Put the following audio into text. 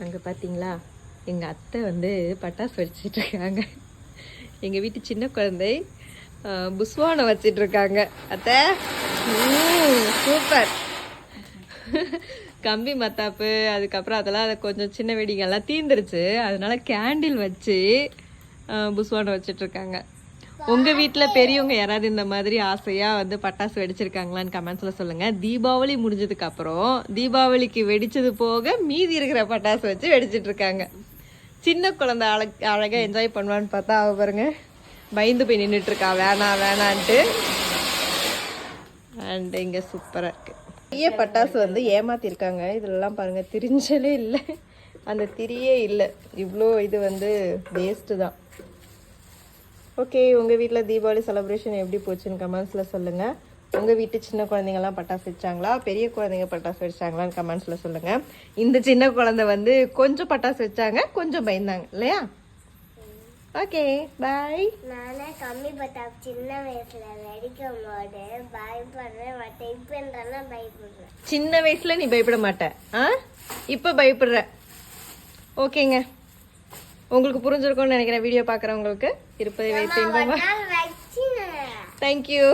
அங்கே பார்த்தீங்களா எங்கள் அத்தை வந்து பட்டாசு வெடிச்சிட்டு இருக்காங்க. எங்கள் வீட்டு சின்ன குழந்தை புஸ்வானம் வச்சிட்டு இருக்காங்க. அத்தை சூப்பர். கம்பி மத்தாப்பு அதுக்கப்புறம் அதெல்லாம் அதை கொஞ்சம் சின்ன வெடிங்கெல்லாம் தீந்துருச்சு, அதனால கேண்டில் வச்சு புஸ்வானம் வச்சிட்டு இருக்காங்க. உங்கள் வீட்டில் பெரியவங்க யாராவது இந்த மாதிரி ஆசையாக வந்து பட்டாசு வெடிச்சிருக்காங்களான்னு கமெண்ட்ஸில் சொல்லுங்கள். தீபாவளி முடிஞ்சதுக்கு அப்புறம் தீபாவளிக்கு வெடிச்சது போக மீதி இருக்கிற பட்டாசு வச்சு வெடிச்சிட்டு இருக்காங்க. சின்ன குழந்தை அழகாக என்ஜாய் பண்ணுவான்னு பார்த்தா அவ பாருங்க பயந்து போய் நின்றுட்டுருக்கா வேணான்ட்டு. அண்ட் இங்கே சூப்பராக இருக்குது. நிறைய பட்டாசு வந்து ஏமாத்திருக்காங்க. இதெல்லாம் பாருங்கள் திரிஞ்சலே இல்லை, அந்த திரியே இல்லை. இவ்வளோ இது வந்து வேஸ்ட்டு தான். ஓகே, உங்கள் வீட்டில் தீபாவளி செலிப்ரேஷன் எப்படி போச்சுன்னு கமெண்ட்ஸில் சொல்லுங்கள். உங்கள் வீட்டு சின்ன குழந்தைங்கள்லாம் பட்டாசு வச்சாங்களா, பெரிய குழந்தைங்க பட்டாசு வச்சாங்களான்னு கமெண்ட்ஸில் சொல்லுங்கள். இந்த சின்ன குழந்தை வந்து கொஞ்சம் பட்டாசு வச்சாங்க, கொஞ்சம் பயந்தாங்க இல்லையா? Okay bye. நானே கம்மி பட்டாசு சின்ன வயசுல வெடிக்கும் போது பயப்படுறேன், பயப்படுறேன். சின்ன வயசுல நீ பயப்பட மாட்ட, இப்போ பயப்படுற. ஓகேங்க, உங்களுக்கு புரிஞ்சிருக்கும்னு நினைக்கிறேன். வீடியோ பார்க்குறவங்களுக்கு இருப்பதை வைத்து இன்பமா. தேங்க்யூ.